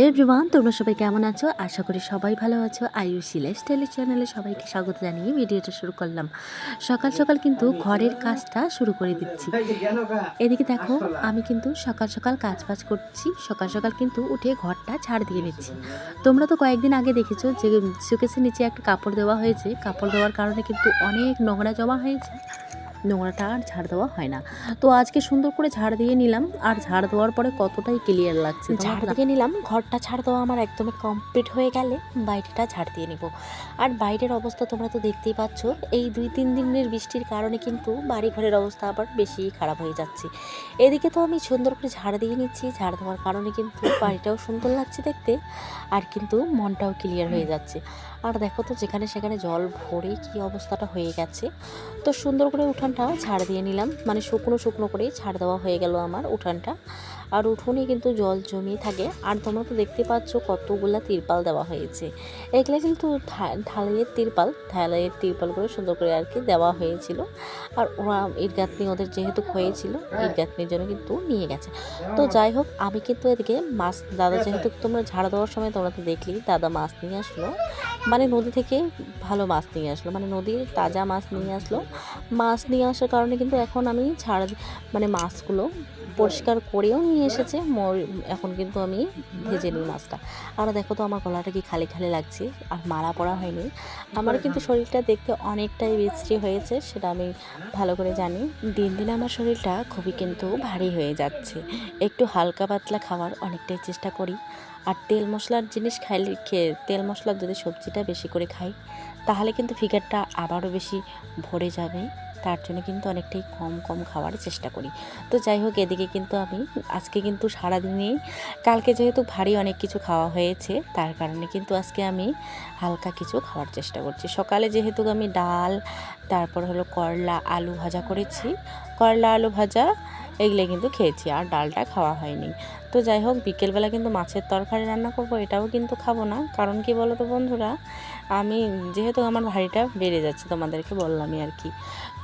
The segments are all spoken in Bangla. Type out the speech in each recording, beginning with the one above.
হ্যালো এভরিওয়ান, তোমরা সবাই কেমন আছো? আশা করি সবাই ভালো আছো। আয়ুষী লাইফস্টাইল চ্যানেলে সবাইকে স্বাগত জানিয়ে ভিডিওটা শুরু করলাম। সকাল সকাল কিন্তু ঘরের কাজটা শুরু করে দিচ্ছি। এদিকে দেখো, আমি কিন্তু সকাল সকাল কাজ করছি। সকাল সকাল কিন্তু উঠে ঘরটা ঝাড় দিয়ে নিচ্ছি। তোমরা তো কয়েকদিন আগে দেখেছো যে শোকেসের নিচে একটা কাপড় দেওয়া হয়েছে। কাপড় দেওয়ার কারণে কিন্তু অনেক নোংরা জমা হয়েছে। নোংরাটা আর ঝাড় দেওয়া হয় না। তো আজকে সুন্দর করে ঝাড় দিয়ে নিলাম, আর ঝাড় দেওয়ার পরে কতটাই ক্লিয়ার লাগছে। ঝাড় দিয়ে নিলাম, ঘরটা ঝাড় দেওয়া আমার একদমই কমপ্লিট হয়ে গেলে বাইরেটা ঝাড় দিয়ে নিব। আর বাইরের অবস্থা তোমরা তো দেখতেই পাচ্ছ, এই 2-3 দিনের বৃষ্টির কারণে কিন্তু বাড়ি ঘরের অবস্থা আবার বেশি খারাপ হয়ে যাচ্ছে। এদিকে তো আমি সুন্দর করে ঝাড় দিয়ে নিচ্ছি। ঝাড় দেওয়ার কারণে কিন্তু বাড়িটাও সুন্দর লাগছে দেখতে, আর কিন্তু মনটাও ক্লিয়ার হয়ে যাচ্ছে। আর দেখো তো, যেখানে সেখানে জল ভরে কি অবস্থাটা হয়ে গেছে। তো সুন্দর করে উঠানটা ঝাড় দিয়ে নিলাম, মানে শুকনো শুকনো করে ঝাড় দেওয়া হয়ে গেল আমার উঠানটা। আর উঠোনে কিন্তু জল জমিয়ে থাকে। আর তোমরা তো দেখতে পাচ্ছ কতগুলা তিরপাল দেওয়া হয়েছে। এগুলো কিন্তু ঢালাইয়ের তিরপাল করে সুন্দর করে আর কি দেওয়া হয়েছিল। আর ওরা ইট গাঁথনি ওদের যেহেতু হয়েছিল, ইট গাঁথনির জন্য কিন্তু নিয়ে গেছে। তো যাই হোক, আমি কিন্তু এদিকে মাছ, দাদা যেহেতু তোমরা ঝাড় দেওয়ার সময় তোমরা তো দেখলি দাদা মাছ নিয়ে আসলো, মানে নদী থেকে ভালো মাছ নিয়ে আসলো, মানে নদীর তাজা মাছ নিয়ে আসলো। মাছ নিয়ে আসার কারণে কিন্তু এখন আমি মানে মাছগুলো পরিষ্কার করেও নিয়ে এসেছে। এখন কিন্তু আমি ভেজে নিই মাছটা। আর দেখো তো আমার গলাটা কি খালি খালি লাগছে, আর মালা পরা হয়নি। আমার কিন্তু শরীরটা দেখতে অনেকটাই বিশ্রী হয়েছে, সেটা আমি ভালো করে জানি। দিন দিন আমার শরীরটা খুবই কিন্তু ভারী হয়ে যাচ্ছে। একটু হালকা পাতলা খাওয়ার অনেকটাই চেষ্টা করি। আর তেল মশলার জিনিস তেল মশলার যদি সবজিটা বেশি করে খাই, তাহলে কিন্তু ফিগারটা আবারও বেশি ভরে যাবে। তার জন্য কিন্তু অনেকটাই কম কম খাওয়ার চেষ্টা করি। তো যাই হোক, এদিকে কিন্তু আমি আজকে কিন্তু সারাদিনেই, কালকে যেহেতু ভারী অনেক কিছু খাওয়া হয়েছে, তার কারণে কিন্তু আজকে আমি হালকা কিছু খাওয়ার চেষ্টা করছি। সকালে যেহেতু আমি ডাল, তারপর হলো করলা আলু ভাজা করেছি, করলা আলু ভাজা এগুলো কিন্তু খেয়েছি, আর ডালটা খাওয়া হয়নি। তো যাই হোক, বিকেলবেলা কিন্তু মাছের তরকারি রান্না করব, এটাও কিন্তু খাবো না। কারণ কি বলো তো বন্ধুরা, আমি যেহেতু আমার ভারীটা বেড়ে যাচ্ছে, তোমাদেরকে বললামই আর কি।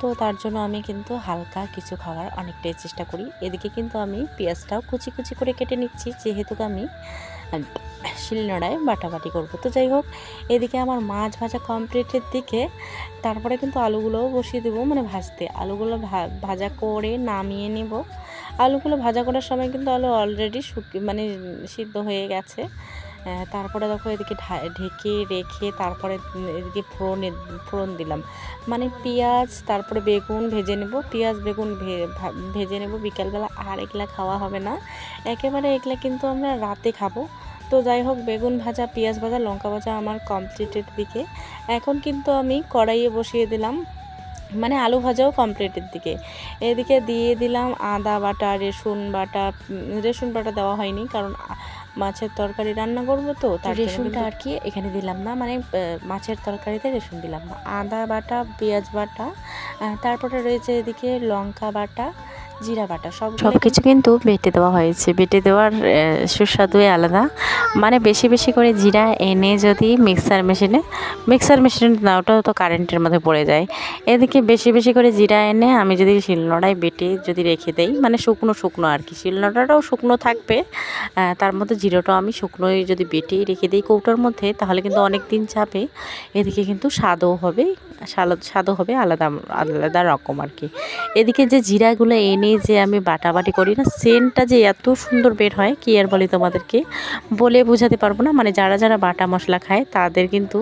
তো তার জন্য আমি কিন্তু হালকা কিছু খাওয়ার অনেকটাই চেষ্টা করি। এদিকে কিন্তু আমি পেঁয়াজটাও কুচি কুচি করে কেটে নিচ্ছি, যেহেতু আমি শিলনোড়ায় বাটাবাটি করব। তো যাই হোক, এদিকে আমার মাছ ভাজা কমপ্লিটের দিকে, তারপরে কিন্তু আলুগুলোও বসিয়ে দেবো, মানে ভাজতে। আলুগুলো ভাজা করে নামিয়ে নেব। আলুগুলো ভাজা করার সময় কিন্তু আলু অলরেডি মানে সিদ্ধ হয়ে গেছে। তারপরে দেখো, এদিকে ঢেকে রেখে তারপরে এদিকে ফোড়ন দিলাম, মানে পেঁয়াজ তারপরে বেগুন ভেজে নেব। পেঁয়াজ বেগুন ভেজে নেব বিকালবেলা। আর এগুলা খাওয়া হবে না একেবারে, এগুলা কিন্তু আমরা রাতে খাবো। তো যাই হোক, বেগুন ভাজা, পেঁয়াজ ভাজা, লঙ্কা ভাজা আমার কমপ্লিটের দিকে। এখন কিন্তু আমি কড়াইয়ে বসিয়ে দিলাম, মানে আলু ভাজাও কমপ্লিটের দিকে। এদিকে দিয়ে দিলাম আদা বাটা, রসুন বাটা দেওয়া হয়নি, কারণ মাছের তরকারি রান্না করবো, তো তার রসুনটা আর কি এখানে দিলাম না, মানে মাছের তরকারিতে রসুন দিলাম না। আদা বাটা, পেঁয়াজ বাটা, তারপরে রয়েছে এদিকে লঙ্কা বাটা, জিরা বাটা, সব কিছু কিন্তু বেটে দেওয়া হয়েছে। বেটে দেওয়ার সুস্বাদুই আলাদা। মানে বেশি বেশি করে জিরা এনে যদি মিক্সার মেশিনে না, ওটাও তো কারেন্টের মধ্যে পড়ে যায়। এদিকে বেশি বেশি করে জিরা এনে আমি যদি শিলনোড়ায় বেটে যদি রেখে দেই, মানে শুকনো শুকনো আর কি, শিলনোড়াটাও শুকনো থাকবে, তার মধ্যে জিরাটাও আমি শুকনোই যদি বেটেই রেখে দিই কৌটোর মধ্যে, তাহলে কিন্তু অনেক দিন যাবে। এদিকে কিন্তু স্বাদও হবে আলাদা আলাদা রকম আর কি। এদিকে যে জিরাগুলো এনে যে আমি বাটাবাটি করি না, সেন্টটা যে এত সুন্দর বের হয়, কি আর বলি তোমাদেরকে, বলে বোঝাতে পারবো না। মানে যারা যারা বাটা মশলা খায়, তাদের কিন্তু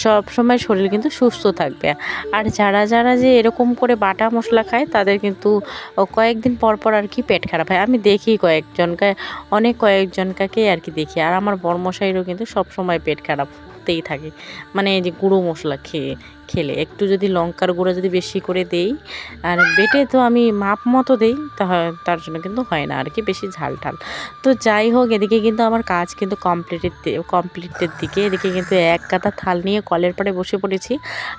সব সময় শরীর কিন্তু সুস্থ থাকবে। আর যারা যারা যে এরকম করে বাটা মশলা খায়, তাদের কিন্তু কয়েকদিন পর পর আর কি পেট খারাপ হয়। আমি দেখি কয়েকজনকে আর কি দেখি। আর আমার বড়মশাইরও কিন্তু সব সময় পেট খারাপ হতেই থাকে, মানে এই যে গুঁড়ো মশলা খেলে একটু যদি লঙ্কার গুঁড়ো যদি বেশি করে দেই, আর বেটে তো আমি মাপ মতো দেই, তার জন্য কিন্তু হয় না আর কি বেশি ঝাল ঠাল। তো যাই হোক, এদিকে কিন্তু আমার কাজ কিন্তু কমপ্লিটের দিকে। এদিকে কিন্তু এক গাদা থাল নিয়ে কলের পাড়ে বসে পড়েছি।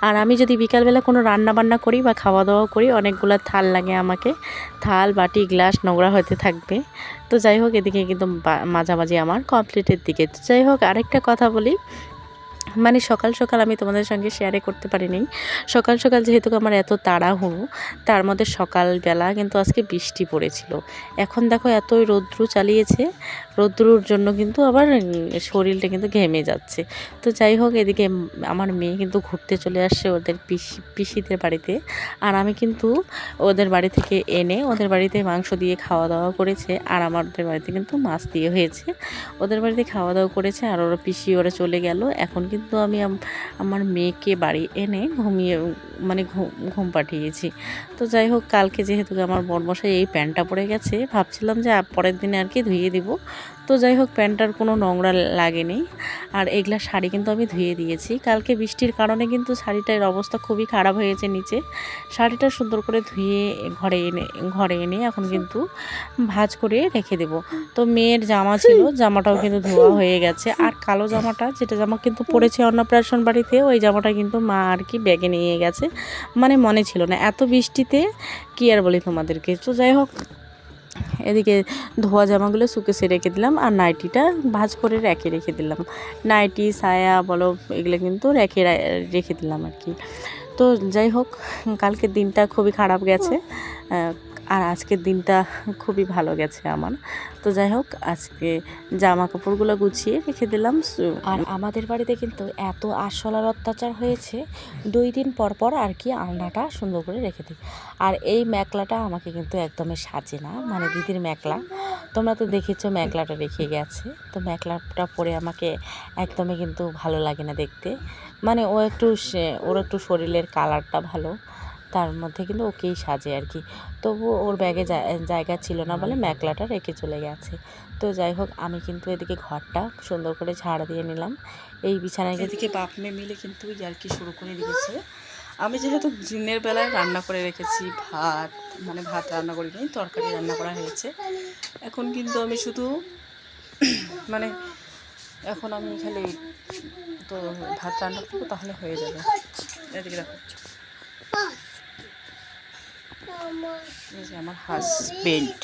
আর আমি যদি বিকালবেলা কোনো রান্না বান্না করি বা খাওয়া দাওয়া করি, অনেকগুলো থাল লাগে আমাকে, থাল বাটি গ্লাস নোংরা হতে থাকবে। তো যাই হোক, এদিকে কিন্তু মাঝামাঝি আমার কমপ্লিটের দিকে। তো যাই হোক, আরেকটা কথা বলি, মানে সকাল সকাল আমি তোমাদের সঙ্গে শেয়ারে করতে পারিনি। সকাল সকাল যেহেতু আমার এত তাড়াহুড়ো, তার মধ্যে সকালবেলা কিন্তু আজকে বৃষ্টি পড়েছিল। এখন দেখো এতই রৌদ্র চালিয়েছে, রৌদ্রুর জন্য কিন্তু আবার শরীরটা কিন্তু ঘেমে যাচ্ছে। তো যাই হোক, এদিকে আমার মেয়ে কিন্তু ঘুরতে চলে আসছে ওদের পিসিদের বাড়িতে। আর আমি কিন্তু ওদের বাড়ি থেকে এনে ওদের বাড়িতে মাংস দিয়ে খাওয়া দাওয়া করেছে, আর আমাদের বাড়িতে কিন্তু মাছ দিয়ে হয়েছে। ওদের বাড়িতে খাওয়া দাওয়া করেছে আর ওরা পিসি ওরা চলে গেল। এখন কিন্তু আমি আমার মেয়েকে বাড়ি এনে ঘুমিয়ে মানে ঘুম পাঠিয়েছি। তো যাই হোক, কালকে যেহেতু আমার বড়মশাই এই প্যান্টটা পরে গেছে, ভাবছিলাম যে পরের দিনে আর কি ধুয়ে দিব। তো যাই হোক, প্যান্টটার কোনো নোংরা লাগেনি। আর এগুলা শাড়ি কিন্তু আমি ধুয়ে দিয়েছি। কালকে বৃষ্টির কারণে কিন্তু শাড়িটার অবস্থা খুবই খারাপ হয়েছে নিচে। শাড়িটা সুন্দর করে ধুয়ে ঘরে এনে এখন কিন্তু ভাঁজ করে রেখে দেব। তো মেয়ের জামা ছিল, জামাটাও কিন্তু ধোয়া হয়ে গেছে। আর কালো জামাটা, যেটা জামা কিন্তু পরেছে অন্নপ্রাশন বাড়িতে, ওই জামাটা কিন্তু মা আর কি ব্যাগে নিয়ে গেছে, মানে মনে ছিল না এত বৃষ্টিতে কি আর বলি তোমাদেরকে। তো যাই হোক, এদিকে ধোয়া জামাগুলো শুকেছে রেখে দিলাম, আর নাইটিটা ভাঁজ করে রেখে দিলাম। নাইটি, সায়া বলো, এগুলো কিন্তু রেখে দিলাম আর কি। তো যাই হোক, কালকের দিনটা খুবই খারাপ গেছে, আর আজকের দিনটা খুবই ভালো গেছে আমার। তো যাই হোক, আজকে জামা কাপড়গুলো গুছিয়ে রেখে দিলাম। আর আমাদের বাড়িতে কিন্তু এত আরশোলার অত্যাচার হয়েছে, 2 দিন পর পর আর কি আলনাটা সুন্দর করে রেখে দিই। আর এই মেখলাটা আমাকে কিন্তু একদমই সাজে না, মানে দিদির মেখলা, তোমরা তো দেখেছো মেখলাটা রেখে গেছে। তো মেখলাটা পরে আমাকে একদমই কিন্তু ভালো লাগে না দেখতে। মানে ওর একটু শরীরের কালারটা ভালো, তার মধ্যে কিন্তু ওকেই সাজে আর কি। তবু ওর ব্যাগে জায়গা ছিল না বলে মেখলাটা রেখে চলে গেছে। তো যাই হোক, আমি কিন্তু এদিকে ঘরটা সুন্দর করে ঝাড় দিয়ে নিলাম। এই বিছানায় এদিকে বাপ মেয়ে মিলে কিন্তু ইয়ার্কি শুরু করে দিয়েছে। আমি যেহেতু দিনের বেলায় রান্না করে রেখেছি ভাত, মানে ভাত রান্না করিনি, তরকারি রান্না করা হয়েছে। এখন কিন্তু আমি শুধু মানে এখন আমি খালি তো ভাত রান্না করবো, তাহলে হয়ে যাবে। এদিকে দেখো, এই যে আমার হাজবেন্ড।